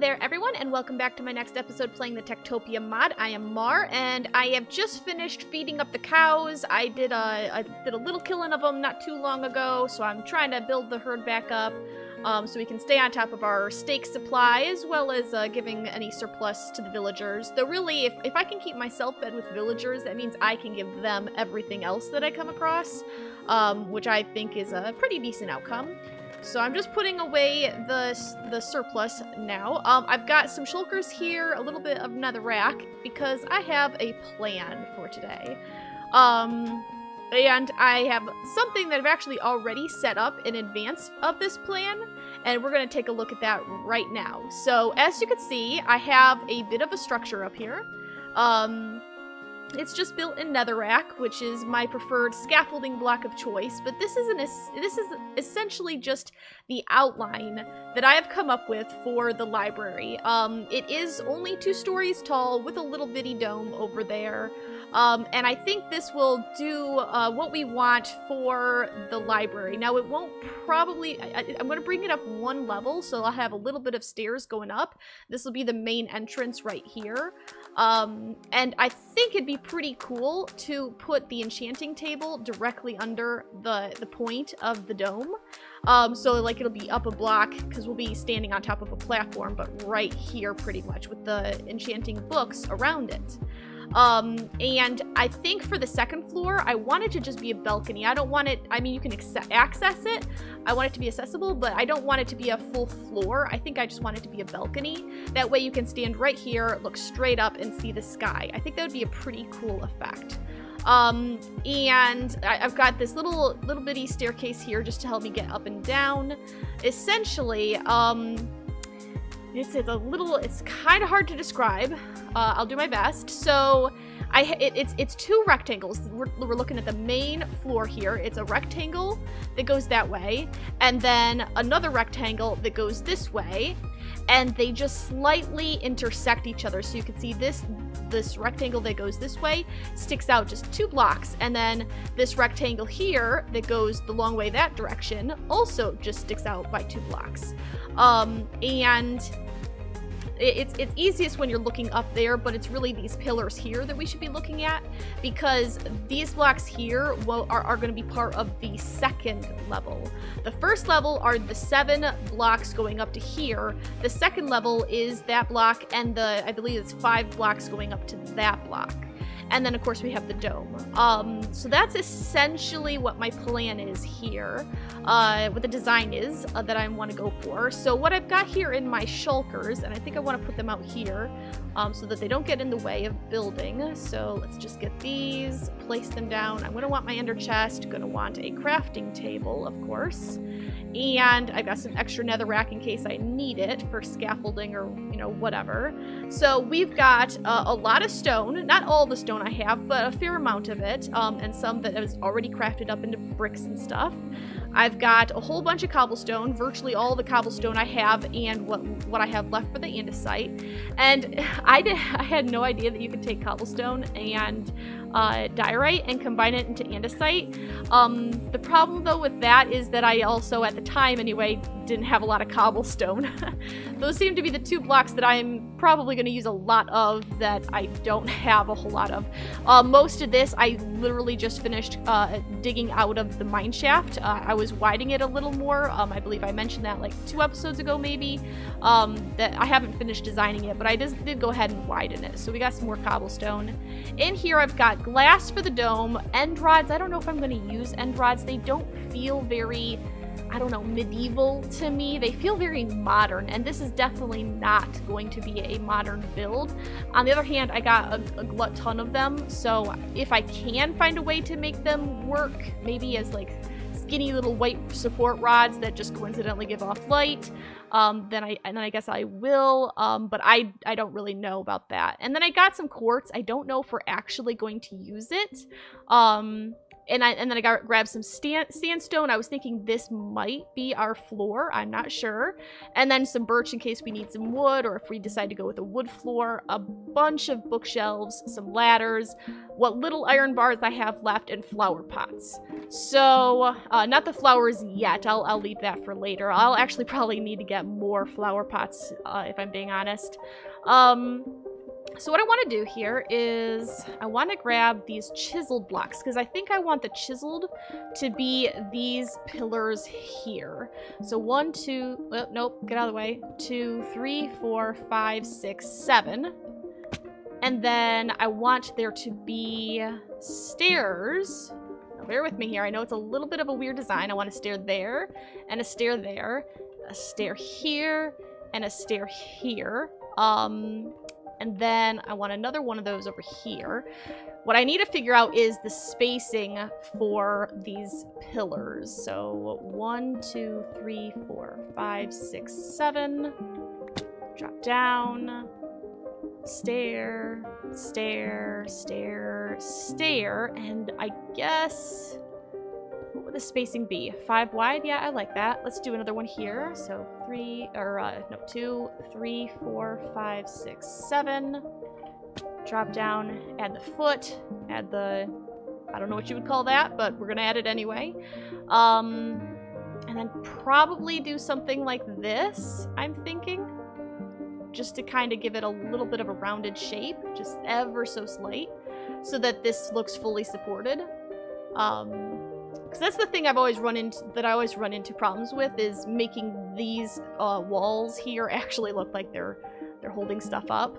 there everyone, and welcome back to my next episode playing the TekTopia mod. I am Mar, and I have just finished feeding up the cows. I did a little killing of them not too long ago, so I'm trying to build the herd back up so we can stay on top of our steak supply, as well as giving any surplus to the villagers. Though really, if I can keep myself fed with villagers, that means I can give them everything else that I come across, which I think is a pretty decent outcome. So I'm just putting away the surplus now. I've got some shulkers here, a little bit of netherrack, because I have a plan for today. And I have something that I've actually already set up in advance of this plan, and we're going to take a look at that right now. So as you can see, I have a bit of a structure up here. It's just built in netherrack, which is my preferred scaffolding block of choice, but this is essentially just the outline that I have come up with for the library. It is only 2 stories tall with a little bitty dome over there. And I think this will do what we want for the library. Now, it won't probably... I'm going to bring it up 1 level, so I'll have a little bit of stairs going up. This will be the main entrance right here. And I think it'd be pretty cool to put the enchanting table directly under the point of the dome. So like it'll be up a block, because we'll be standing on top of a platform, but right here pretty much with the enchanting books around it. And I think for the 2nd floor, I want it to just be a balcony. I don't want it, I mean, you can access it. I want it to be accessible, but I don't want it to be a full floor. I think I just want it to be a balcony. That way you can stand right here, look straight up, and see the sky. I think that would be a pretty cool effect. And I've got this little bitty staircase here just to help me get up and down. Essentially, it's kind of hard to describe. I'll do my best. So it's 2 rectangles. We're looking at the main floor here. It's a rectangle that goes that way, and then another rectangle that goes this way, and they just slightly intersect each other. So you can see this rectangle that goes this way sticks out just 2 blocks, and then this rectangle here that goes the long way that direction also just sticks out by 2 blocks. And it's easiest when you're looking up there, but it's really these pillars here that we should be looking at, because these blocks here are going to be part of the 2nd level. The 1st level are the 7 blocks going up to here. The 2nd level is that block, and I believe it's 5 blocks going up to that block. And then, of course, we have the dome. So that's essentially what my plan is here, what the design is that I want to go for. So what I've got here in my shulkers, and I think I want to put them out here so that they don't get in the way of building. So let's just get these, place them down. I'm going to want my ender chest, going to want a crafting table, of course. And I've got some extra netherrack in case I need it for scaffolding or, you know, whatever. So we've got a lot of stone, not all the stone I have, but a fair amount of it, and some that is already crafted up into bricks and stuff. I've got a whole bunch of cobblestone, virtually all the cobblestone I have, and what I have left for the andesite. And I had no idea that you could take cobblestone and diorite and combine it into andesite. The problem though with that is that I also, at the time anyway, didn't have a lot of cobblestone. Those seem to be the 2 blocks that I'm probably going to use a lot of that I don't have a whole lot of. Most of this I literally just finished digging out of the mine shaft. I was widening it a little more. I believe I mentioned that like 2 episodes ago maybe, that I haven't finished designing it, but I just did go ahead and widen it. So we got some more cobblestone. In here I've got glass for the dome, end rods. I don't know if I'm going to use end rods. They don't feel very, I don't know, medieval to me. They feel very modern, and this is definitely not going to be a modern build. On the other hand, I got a glut ton of them, so if I can find a way to make them work, maybe as like skinny little white support rods that just coincidentally give off light, then I guess I will, but I don't really know about that. And then I got some quartz. I don't know if we're actually going to use it. And then I grabbed some sandstone. I was thinking this might be our floor. I'm not sure. And then some birch in case we need some wood, or if we decide to go with a wood floor. A bunch of bookshelves, some ladders, what little iron bars I have left, and flower pots. So, not the flowers yet. I'll leave that for later. I'll actually probably need to get more flower pots, if I'm being honest. So what I want to do here is I want to grab these chiseled blocks, because I think I want the chiseled to be these pillars here. So 1, 2, oh, nope, get out of the way. 2, 3, 4, 5, 6, 7. And then I want there to be stairs. Now bear with me here. I know it's a little bit of a weird design. I want a stair there, and a stair there, a stair here, and a stair here. And then I want another one of those over here. What I need to figure out is the spacing for these pillars. So 1, 2, 3, 4, 5, 6, 7. Drop down. Stair, stair, stair, stair. And I guess... what would the spacing be? 5 wide? Yeah, I like that. Let's do another one here. So 2, 3, 4, 5, 6, 7. Drop down, add the foot, add the, I don't know what you would call that, but we're gonna add it anyway. And then probably do something like this, I'm thinking. Just to kind of give it a little bit of a rounded shape, just ever so slight, so that this looks fully supported. Because that's the thing I always run into problems with, is making these walls here actually look like they're holding stuff up.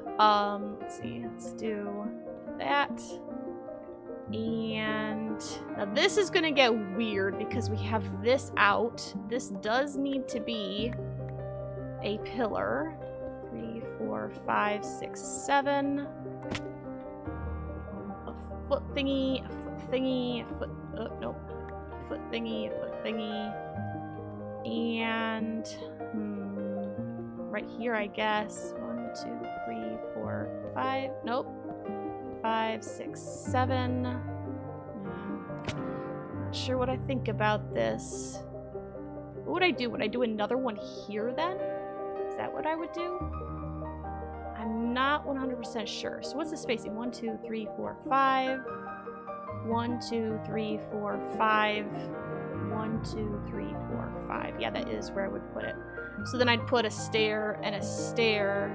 Let's see, let's do that. And now this is gonna get weird because we have this out. This does need to be a pillar. 3, 4, 5, 6, 7. A foot thingy, a foot thingy, a foot, oh, nope. Foot thingy, a foot thingy, and right here, I guess. 1, 2, 3, 4, 5. Nope. 5, 6, 7. Not sure what I think about this. What would I do? Would I do another one here then? Is that what I would do? I'm not 100% sure. So what's the spacing? 1, 2, 3, 4, 5. 1, 2, 3, 4, 5. 1, 2, 3, 4, 5. Yeah, that is where I would put it. So then I'd put a stair and a stair,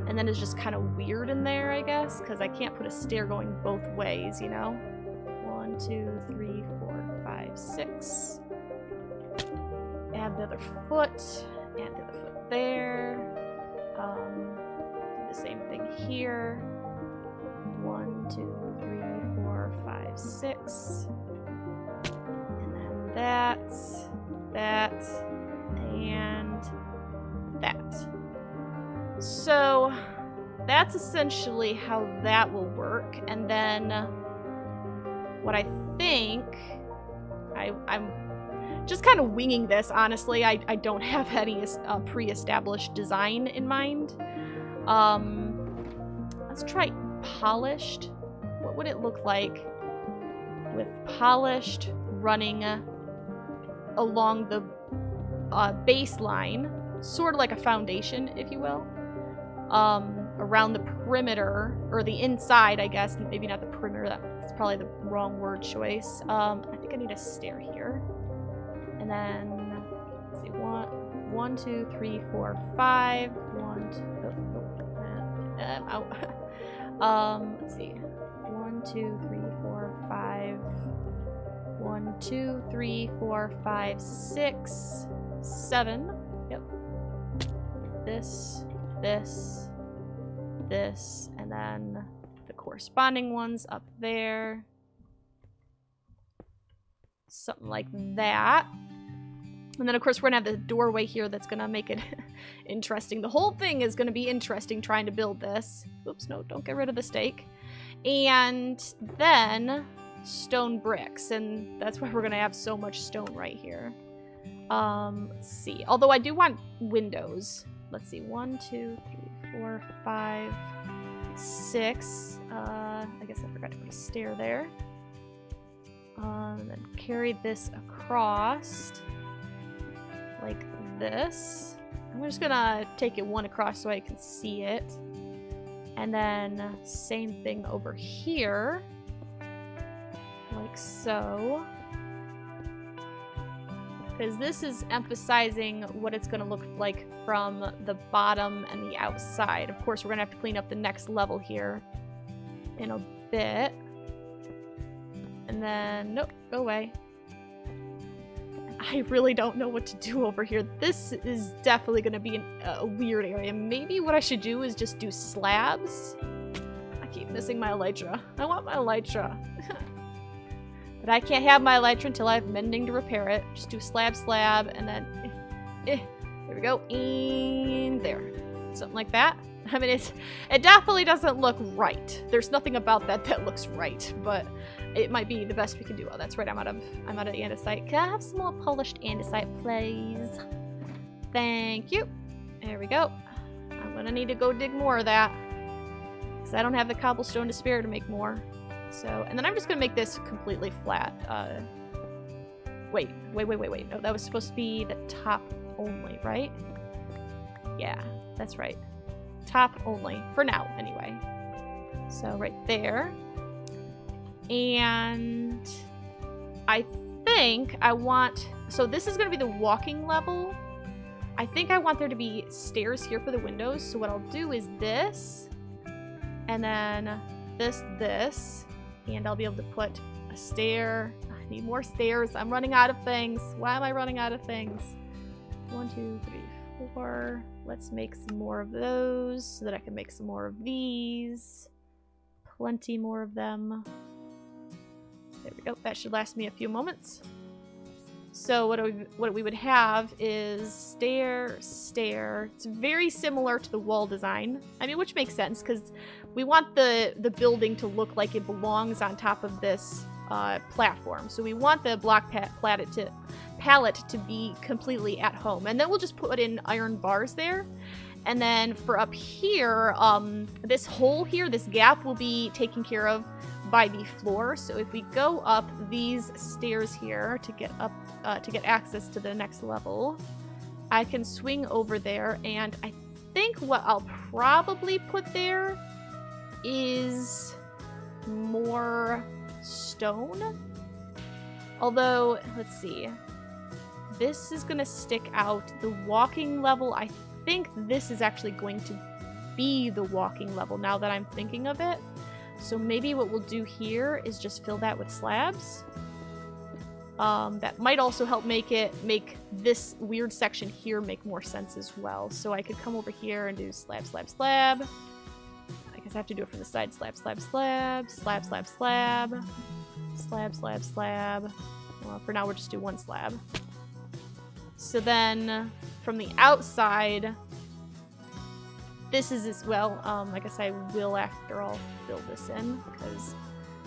and then it's just kind of weird in there, I guess, because I can't put a stair going both ways, you know? 1, 2, 3, 4, 5, 6. Add the other foot. Add the other foot there. Do the same thing here. 1, 2, 3, 4, 5, 6. And then that, and that. So that's essentially how that will work. And then what I think, I'm just kind of winging this, honestly. I don't have any pre-established design in mind. Let's try polished. What would it look like with polished running along the baseline, sort of like a foundation, if you will, around the perimeter, or the inside, I guess, maybe not the perimeter, that's probably the wrong word choice. I think I need a stair here. And then, let's see, 1, 2, 3, 4, 5. 1, 2, let's see. 1, 2, 3, 4, 5. 1, 2, 3, 4, 5, 6, 7. Yep. This, and then the corresponding ones up there. Something like that. And then, of course, we're going to have the doorway here that's going to make it interesting. The whole thing is going to be interesting trying to build this. Oops, no, don't get rid of the stake. And then stone bricks. And that's why we're going to have so much stone right here. Let's see. Although I do want windows. Let's see. 1, 2, 3, 4, 5, 6. I guess I forgot to put a stair there. carry this across like this. I'm just gonna take it one across so I can see it. And then same thing over here. Like so. Because this is emphasizing what it's going to look like from the bottom and the outside. Of course, we're going to have to clean up the next level here in a bit. And then, nope, go away. I really don't know what to do over here. This is definitely going to be a weird area. Maybe what I should do is just do slabs. I keep missing my elytra. I want my elytra. But I can't have my elytra until I have mending to repair it. Just do slab, slab, and then... there we go. And there. Something like that. I mean, it definitely doesn't look right. There's nothing about that that looks right, but it might be the best we can do. Oh, that's right. I'm out of andesite. Can I have some more polished andesite, please? Thank you. There we go. I'm gonna need to go dig more of that, because I don't have the cobblestone to spare to make more. So, and then I'm just gonna make this completely flat. Wait. No, that was supposed to be the top only, right? Yeah, that's right. Top only. For now, anyway. So, right there. And I think I want... So this is gonna be the walking level. I think I want there to be stairs here for the windows. So what I'll do is this. And then this. And I'll be able to put a stair. I need more stairs. I'm running out of things. Why am I running out of things? 1, 2, 3, 4. Let's make some more of those so that I can make some more of these. Plenty more of them. There we go. That should last me a few moments. So what we would have is stair, stair. It's very similar to the wall design. I mean, which makes sense because we want the building to look like it belongs on top of this platform. So we want the block palette to be completely at home. And then we'll just put in iron bars there. And then for up here, this hole here, this gap will be taken care of by the floor. So if we go up these stairs here to get up to get access to the next level, I can swing over there, and I think what I'll probably put there is more stone. Although, let's see. This is gonna stick out. The walking level, I think this is actually going to be the walking level now that I'm thinking of it. So maybe what we'll do here is just fill that with slabs. That might also help make this weird section here make more sense as well. So I could come over here and do slab, slab, slab. I guess I have to do it from the side. Slab, slab, slab, slab, slab, slab, slab, slab, slab. Well, for now we'll just do one slab. So then from the outside, this is as well. I guess I will after all fill this in because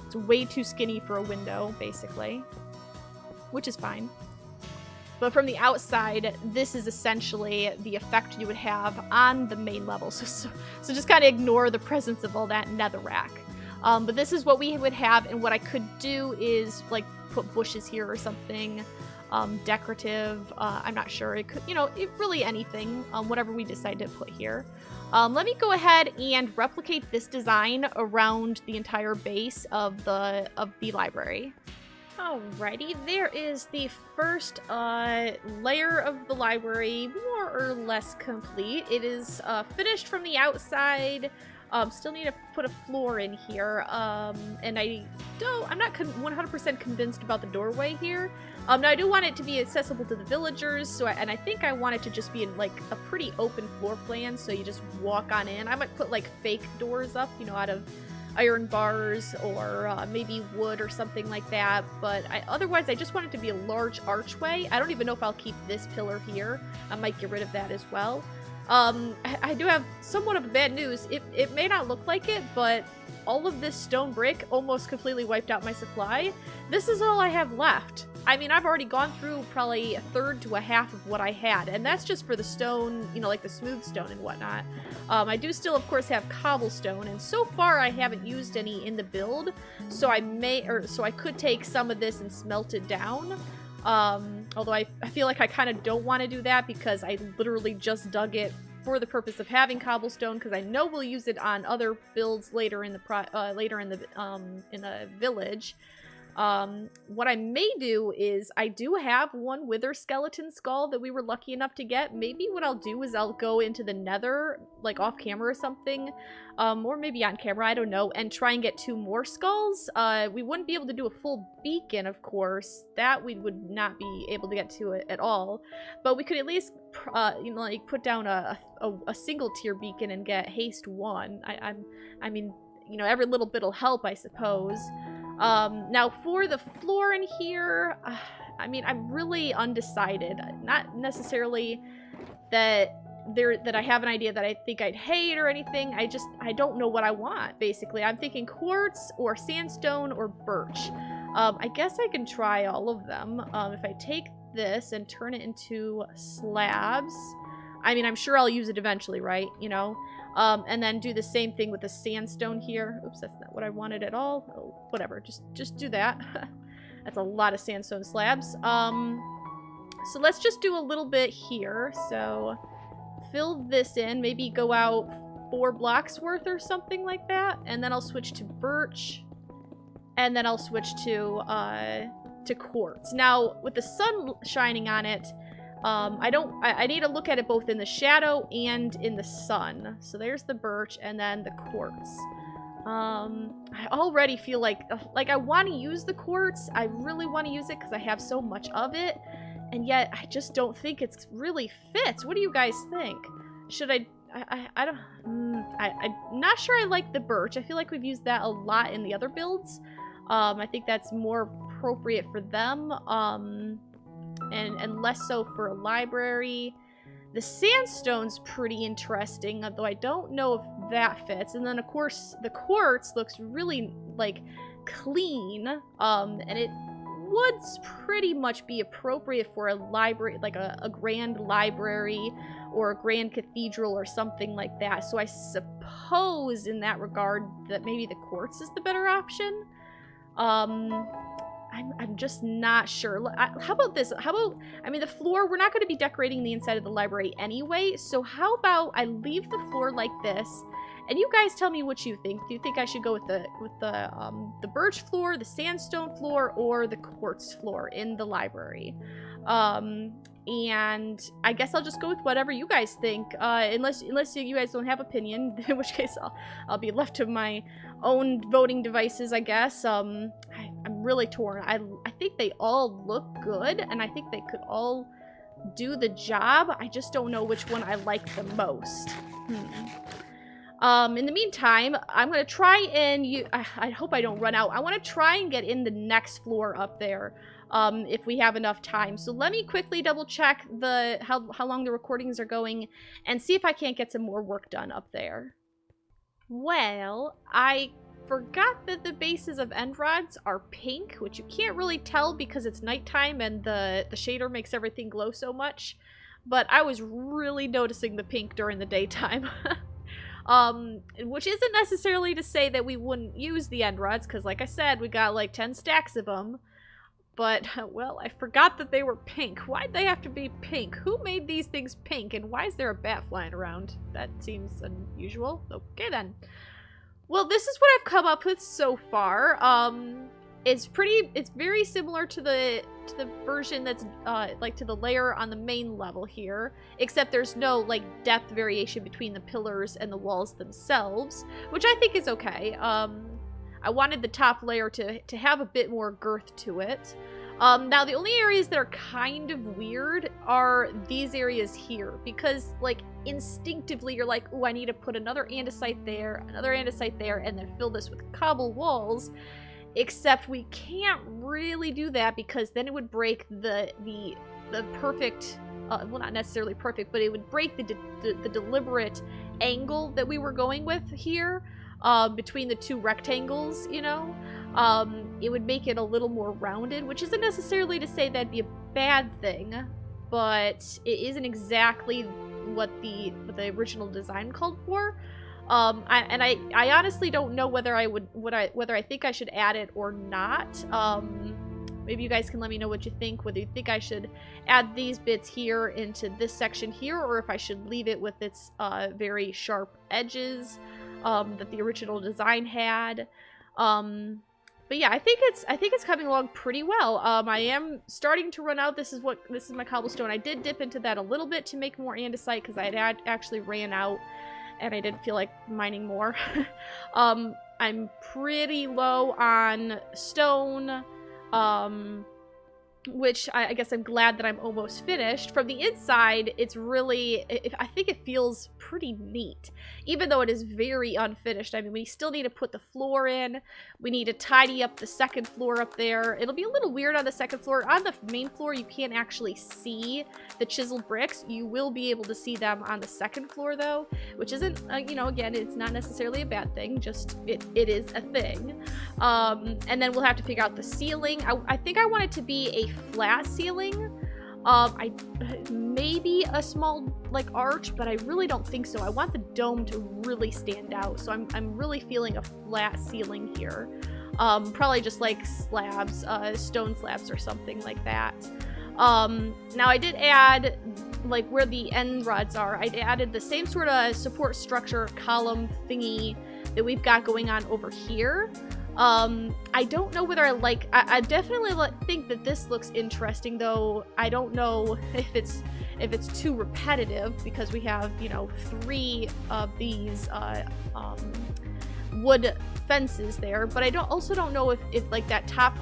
it's way too skinny for a window, basically. Which is fine. But from the outside, this is essentially the effect you would have on the main level. So just kind of ignore the presence of all that netherrack. But this is what we would have, and what I could do is like put bushes here or something decorative. I'm not sure. It could, really anything, whatever we decide to put here. Let me go ahead and replicate this design around the entire base of the library. Alrighty, there is the first layer of the library, more or less complete. It is finished from the outside. Still need to put a floor in here, and I'm not 100% convinced about the doorway here. Now I do want it to be accessible to the villagers, and I think I want it to just be in like a pretty open floor plan, so you just walk on in. I might put like fake doors up, out of iron bars or maybe wood or something like that, but otherwise I just want it to be a large archway. I don't even know if I'll keep this pillar here. I might get rid of that as well. I do have somewhat of bad news. It may not look like it, but all of this stone brick almost completely wiped out my supply. This is all I have left. I mean, I've already gone through probably a third to a half of what I had, and that's just for the stone, you know, like the smooth stone and whatnot. I do still, of course, have cobblestone, and so far I haven't used any in the build, so I could take some of this and smelt it down. Although I feel like I kind of don't want to do that because I literally just dug it for the purpose of having cobblestone, because I know we'll use it on other builds later in the village. What I may do is, I do have one wither skeleton skull that we were lucky enough to get. Maybe what I'll do is I'll go into the nether, like off camera or something, or maybe on camera, I don't know, and try and get 2 more skulls. We wouldn't be able to do a full beacon, of course. That we would not be able to get to it at all. But we could at least, you know, like put down a single tier beacon and get haste 1. I mean, you know, every little bit'll help, I suppose. Now for the floor in here, I mean, I'm really undecided. Not necessarily that I have an idea that I think I'd hate or anything. I don't know what I want, basically. I'm thinking quartz or sandstone or birch. I guess I can try all of them. If I take this and turn it into slabs, I mean, I'm sure I'll use it eventually, right? You know? And then do the same thing with the sandstone here. Oops, that's not what I wanted at all. Oh, whatever, just do that. That's a lot of sandstone slabs. So let's just do a little bit here. So fill this in, maybe go out 4 blocks worth or something like that. And then I'll switch to birch. And then I'll switch to quartz. Now, with the sun shining on it, I need to look at it both in the shadow and in the sun. So there's the birch and then the quartz. I already feel like I want to use the quartz. I really want to use it because I have so much of it. And yet, I just don't think it's really fits. What do you guys think? Should I'm not sure I like the birch. I feel like we've used that a lot in the other builds. I think that's more appropriate for them. And less so for a library. The sandstone's pretty interesting, although I don't know if that fits. And then, of course, the quartz looks really, like, clean. And it would pretty much be appropriate for a library, like a grand library or a grand cathedral or something like that. So I suppose, in that regard, that maybe the quartz is the better option. I'm just not sure. How about this? I mean, the floor, we're not going to be decorating the inside of the library anyway, so how about I leave the floor like this, and you guys tell me what you think. Do you think I should go with the birch floor, the sandstone floor, or the quartz floor in the library? And I guess I'll just go with whatever you guys think, unless you guys don't have opinion, in which case I'll be left to my own voting devices, I guess. I'm really torn. I think they all look good, and I think they could all do the job. I just don't know which one I like the most. In the meantime, I'm going to try and I hope I don't run out. I want to try and get in the next floor up there. If we have enough time. So let me quickly double check how long the recordings are going and see if I can't get some more work done up there. Well, I forgot that the bases of end rods are pink, which you can't really tell because it's nighttime and the shader makes everything glow so much. But I was really noticing the pink during the daytime. Which isn't necessarily to say that we wouldn't use the end rods, because like I said, we got like 10 stacks of them. But, well, I forgot that they were pink. Why'd they have to be pink? Who made these things pink? And why is there a bat flying around? That seems unusual. Okay, then. Well, this is what I've come up with so far. It's very similar to the version that's, like, to the layer on the main level here. Except there's no, like, depth variation between the pillars and the walls themselves. Which I think is okay. I wanted the top layer to have a bit more girth to it. Now, the only areas that are kind of weird are these areas here. Because, like, instinctively, you're like, ooh, I need to put another andesite there, and then fill this with cobble walls. Except we can't really do that because then it would break the perfect, well, not necessarily perfect, but it would break the deliberate angle that we were going with here. Between the two rectangles, you know? it would make it a little more rounded, which isn't necessarily to say that'd be a bad thing, but it isn't exactly what the original design called for. I honestly don't know whether whether I think I should add it or not. Maybe you guys can let me know what you think, whether you think I should add these bits here into this section here, or if I should leave it with its very sharp edges that the original design had. But yeah, I think it's coming along pretty well. I am starting to run out. This is my cobblestone. I did dip into that a little bit to make more andesite because I had actually ran out and I didn't feel like mining more. I'm pretty low on stone, which I guess I'm glad that I'm almost finished. From the inside, it's really, I think it feels pretty neat, even though it is very unfinished. I mean, we still need to put the floor in. We need to tidy up the second floor up there. It'll be a little weird on the second floor. On the main floor, you can't actually see the chiseled bricks. You will be able to see them on the second floor, though, which isn't, you know, again, it's not necessarily a bad thing, just it is a thing. And then we'll have to figure out the ceiling. I think I want it to be a flat ceiling. Maybe a small like arch, but I really don't think so. I want the dome to really stand out, so I'm really feeling a flat ceiling here. Probably just like slabs, stone slabs or something like that. Now I did add, like where the end rods are, I added the same sort of support structure column thingy that we've got going on over here. I don't know whether I definitely think that this looks interesting, though I don't know if it's too repetitive, because we have, you know, 3 of these wood fences there, but I also don't know if like that top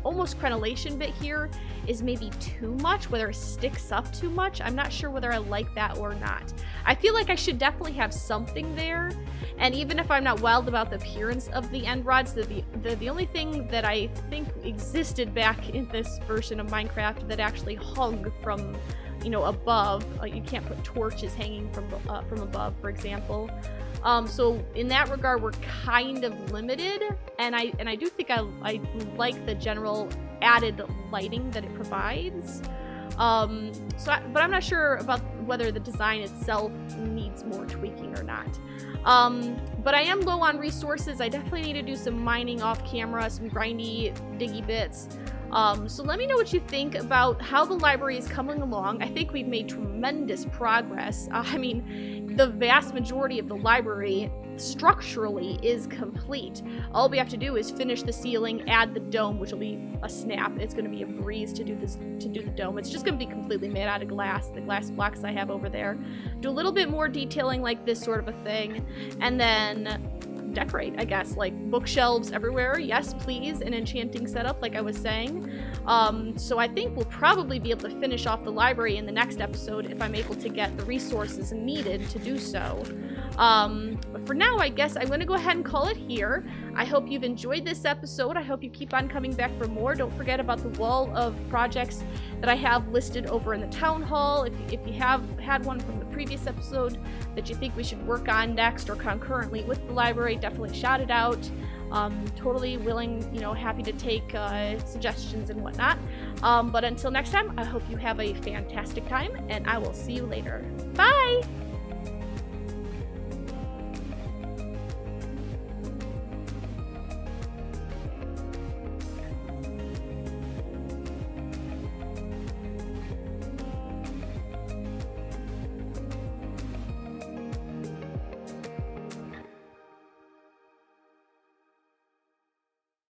almost crenellation bit here is maybe too much, whether it sticks up too much. I'm not sure whether I like that or not. I feel like I should definitely have something there, and even if I'm not wild about the appearance of the end rods, the only thing that I think existed back in this version of Minecraft that actually hung from, you know, above. You can't put torches hanging from above, for example. So in that regard, we're kind of limited, and I do think I like the general added lighting that it provides. But I'm not sure about whether the design itself needs more tweaking or not. But I am low on resources. I definitely need to do some mining off camera, some grindy, diggy bits. So let me know what you think about how the library is coming along. I think we've made tremendous progress. I mean, the vast majority of the library structurally is complete. All we have to do is finish the ceiling, add the dome, which will be a snap. It's going to be a breeze to do the dome. It's just going to be completely made out of glass, the glass blocks I have over there. Do a little bit more detailing like this sort of a thing, and then decorate, I guess, like bookshelves everywhere. Yes, please, an enchanting setup, like I was saying. So I think we'll probably be able to finish off the library in the next episode if I'm able to get the resources needed to do so. But for now, I guess I'm going to go ahead and call it here. I hope you've enjoyed this episode. I hope you keep on coming back for more. Don't forget about the wall of projects that I have listed over in the town hall. If you have had one from the previous episode that you think we should work on next or concurrently with the library, definitely shout it out. Totally willing, you know, happy to take suggestions and whatnot. But until next time, I hope you have a fantastic time, and I will see you later. Bye!